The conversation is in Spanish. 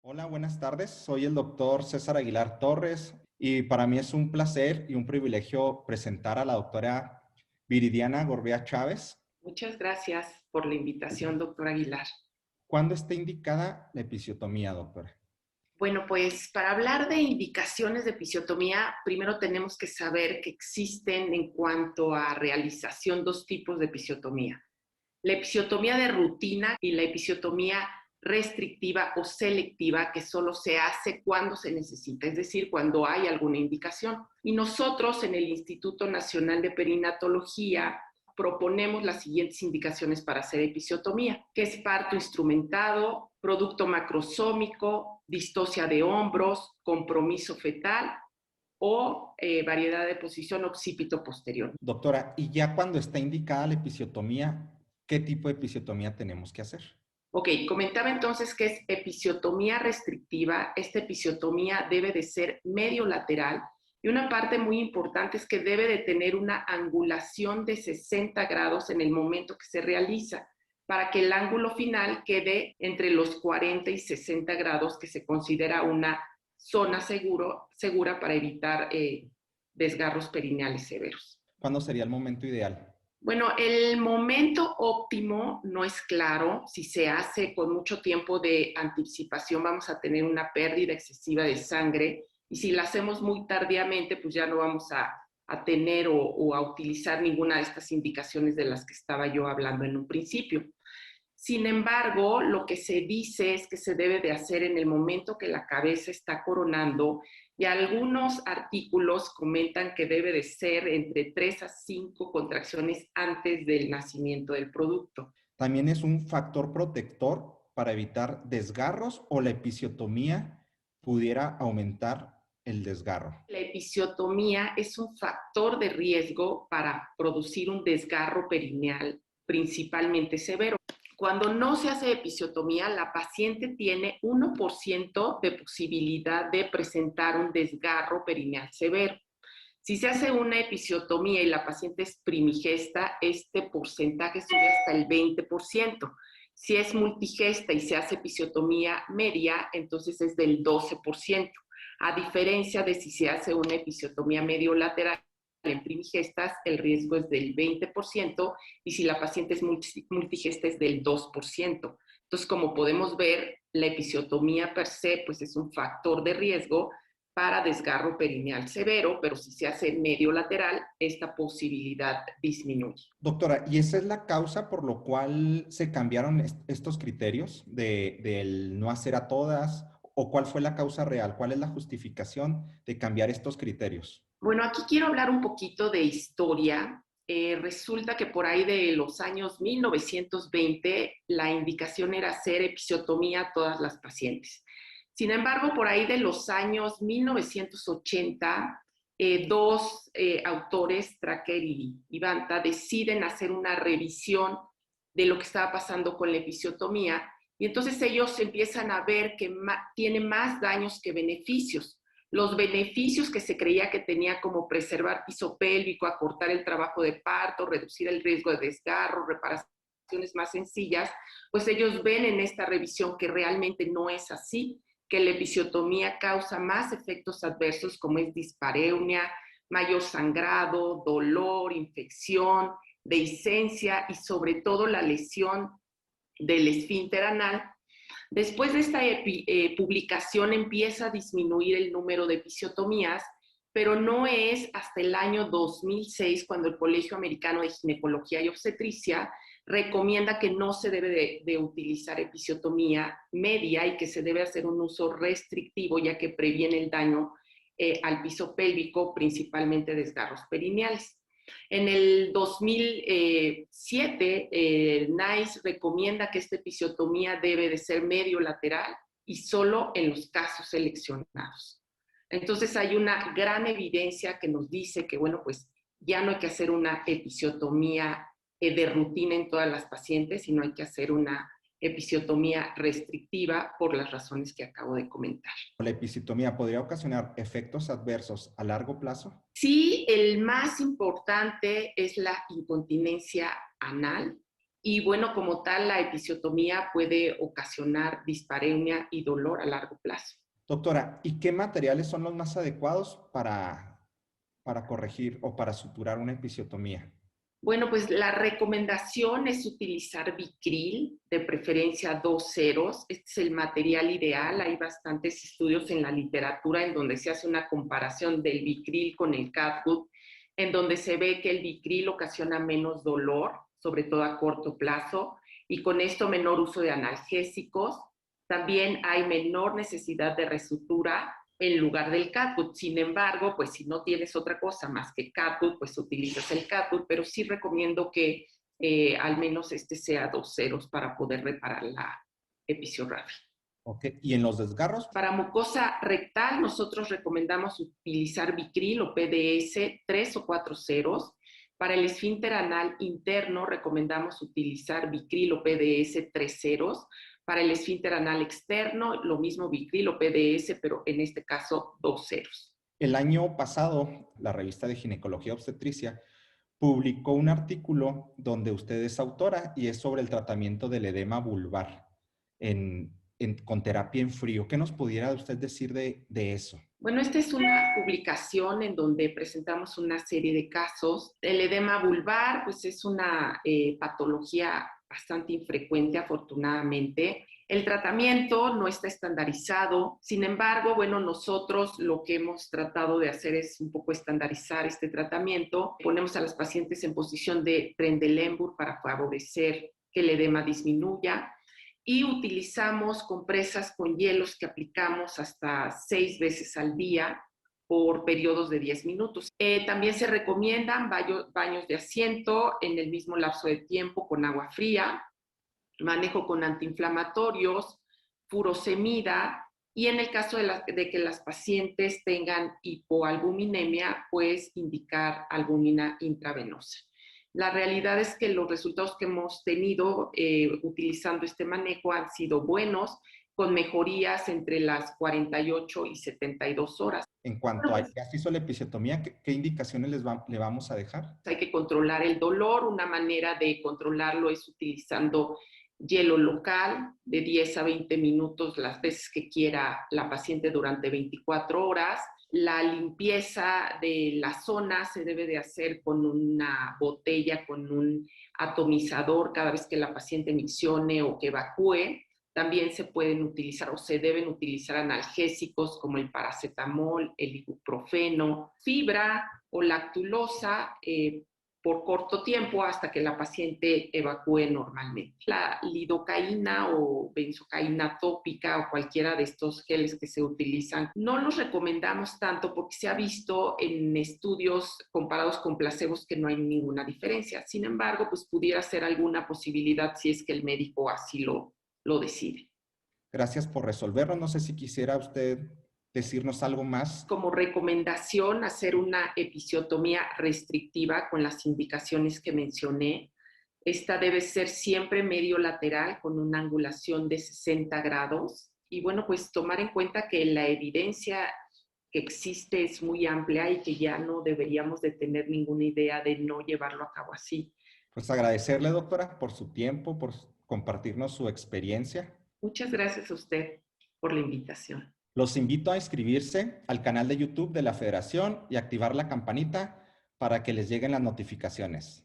Hola, buenas tardes. Soy el doctor César Aguilar Torres y para mí es un placer y un privilegio presentar a la doctora Viridiana Gorbea Chávez. Muchas gracias por la invitación, doctor Aguilar. ¿Cuándo está indicada la episiotomía, doctora? Bueno, pues para hablar de indicaciones de episiotomía, primero tenemos que saber que existen en cuanto a realización dos tipos de episiotomía. La episiotomía de rutina y la episiotomía restrictiva o selectiva, que solo se hace cuando se necesita, es decir, cuando hay alguna indicación. Y nosotros en el Instituto Nacional de Perinatología proponemos las siguientes indicaciones para hacer episiotomía, que es parto instrumentado, producto macrosómico, distocia de hombros, compromiso fetal o variedad de posición occipito posterior. Doctora, y ya cuando está indicada la episiotomía, ¿qué tipo de episiotomía tenemos que hacer? Ok, comentaba entonces que es episiotomía restrictiva. Esta episiotomía debe de ser medio lateral y una parte muy importante es que debe de tener una angulación de 60 grados en el momento que se realiza para que el ángulo final quede entre los 40 y 60 grados, que se considera una zona segura para evitar desgarros perineales severos. ¿Cuándo sería el momento ideal? Bueno, el momento óptimo no es claro. Si se hace con mucho tiempo de anticipación, vamos a tener una pérdida excesiva de sangre. Y si la hacemos muy tardíamente, pues ya no vamos a tener o a utilizar ninguna de estas indicaciones de las que estaba yo hablando en un principio. Sin embargo, lo que se dice es que se debe de hacer en el momento que la cabeza está coronando, y algunos artículos comentan que debe de ser entre 3 a 5 contracciones antes del nacimiento del producto. ¿También es un factor protector para evitar desgarros o la episiotomía pudiera aumentar el desgarro? La episiotomía es un factor de riesgo para producir un desgarro perineal, principalmente severo. Cuando no se hace episiotomía, la paciente tiene 1% de posibilidad de presentar un desgarro perineal severo. Si se hace una episiotomía y la paciente es primigesta, este porcentaje sube hasta el 20%. Si es multigesta y se hace episiotomía media, entonces es del 12%. A diferencia de si se hace una episiotomía medio lateral en primigestas, el riesgo es del 20%, y si la paciente es multigesta es del 2%. Entonces, como podemos ver, la episiotomía per se pues es un factor de riesgo para desgarro perineal severo, pero si se hace medio lateral, esta posibilidad disminuye. Doctora, ¿y esa es la causa por lo cual se cambiaron estos criterios del no hacer a todas? ¿O cuál fue la causa real? ¿Cuál es la justificación de cambiar estos criterios? Bueno, aquí quiero hablar un poquito de historia. Resulta que por ahí de los años 1920 la indicación era hacer episiotomía a todas las pacientes. Sin embargo, por ahí de los años 1980, dos autores, Tracker y Banta, deciden hacer una revisión de lo que estaba pasando con la episiotomía, y entonces ellos empiezan a ver que tiene más daños que beneficios. Los beneficios que se creía que tenía, como preservar piso pélvico, acortar el trabajo de parto, reducir el riesgo de desgarro, reparaciones más sencillas, pues ellos ven en esta revisión que realmente no es así, que la episiotomía causa más efectos adversos como es dispareunia, mayor sangrado, dolor, infección, dehiscencia y sobre todo la lesión del esfínter anal. Después de esta publicación empieza a disminuir el número de episiotomías, pero no es hasta el año 2006 cuando el Colegio Americano de Ginecología y Obstetricia recomienda que no se debe de utilizar episiotomía media y que se debe hacer un uso restrictivo, ya que previene el daño al piso pélvico, principalmente desgarros perineales. En el 2007, NICE recomienda que esta episiotomía debe de ser medio lateral y solo en los casos seleccionados. Entonces hay una gran evidencia que nos dice que, bueno, pues ya no hay que hacer una episiotomía de rutina en todas las pacientes, sino hay que hacer una episiotomía restrictiva por las razones que acabo de comentar. ¿La episiotomía podría ocasionar efectos adversos a largo plazo? Sí, el más importante es la incontinencia anal Y bueno, como tal, la episiotomía puede ocasionar dispareunia y dolor a largo plazo. Doctora, ¿y qué materiales son los más adecuados para corregir o para suturar una episiotomía? Bueno, pues la recomendación es utilizar Vicryl, de preferencia 2 ceros. Este es el material ideal. Hay bastantes estudios en la literatura en donde se hace una comparación del Vicryl con el catgut, en donde se ve que el Vicryl ocasiona menos dolor, sobre todo a corto plazo, y con esto menor uso de analgésicos. También hay menor necesidad de resutura en lugar del catgut. Sin embargo, pues si no tienes otra cosa más que catgut, pues utilizas el catgut, pero sí recomiendo que al menos este sea 2 ceros para poder reparar la episiotomía. Ok, ¿y en los desgarros? Para mucosa rectal, nosotros recomendamos utilizar Vicryl o PDS 3 o 4 ceros. Para el esfínter anal interno, recomendamos utilizar Vicryl o PDS 3 ceros. Para el esfínter anal externo, lo mismo Vicryl o PDS, pero en este caso 2 ceros. El año pasado, la revista de Ginecología Obstetricia publicó un artículo donde usted es autora y es sobre el tratamiento del edema vulvar con terapia en frío. ¿Qué nos pudiera usted decir de eso? Bueno, esta es una publicación en donde presentamos una serie de casos. El edema vulvar, pues es una patología bastante infrecuente, afortunadamente. El tratamiento no está estandarizado. Sin embargo, bueno, nosotros lo que hemos tratado de hacer es un poco estandarizar este tratamiento. Ponemos a las pacientes en posición de Trendelenburg para favorecer que el edema disminuya y utilizamos compresas con hielos que aplicamos hasta 6 veces al día por periodos de 10 minutos. También se recomiendan baños de asiento en el mismo lapso de tiempo con agua fría, manejo con antiinflamatorios, furosemida, y en el caso de que las pacientes tengan hipoalbuminemia, pues indicar albúmina intravenosa. La realidad es que los resultados que hemos tenido utilizando este manejo han sido buenos, con mejorías entre las 48 y 72 horas. En cuanto a ya se hizo la episiotomía, ¿qué indicaciones le vamos a dejar? Hay que controlar el dolor. Una manera de controlarlo es utilizando hielo local de 10 a 20 minutos las veces que quiera la paciente durante 24 horas. La limpieza de la zona se debe de hacer con una botella, con un atomizador cada vez que la paciente miccione o que evacúe. También se pueden utilizar o se deben utilizar analgésicos como el paracetamol, el ibuprofeno, fibra o lactulosa por corto tiempo hasta que la paciente evacúe normalmente. La lidocaína o benzocaína tópica o cualquiera de estos geles que se utilizan, no los recomendamos tanto porque se ha visto en estudios comparados con placebos que no hay ninguna diferencia. Sin embargo, pues pudiera ser alguna posibilidad si es que el médico así lo decide. Gracias por resolverlo. No sé si quisiera usted decirnos algo más. Como recomendación, hacer una episiotomía restrictiva con las indicaciones que mencioné. Esta debe ser siempre medio lateral con una angulación de 60 grados. Y bueno, pues tomar en cuenta que la evidencia que existe es muy amplia y que ya no deberíamos de tener ninguna idea de no llevarlo a cabo así. Pues agradecerle, doctora, por su tiempo, por compartirnos su experiencia. Muchas gracias a usted por la invitación. Los invito a inscribirse al canal de YouTube de la Federación y activar la campanita para que les lleguen las notificaciones.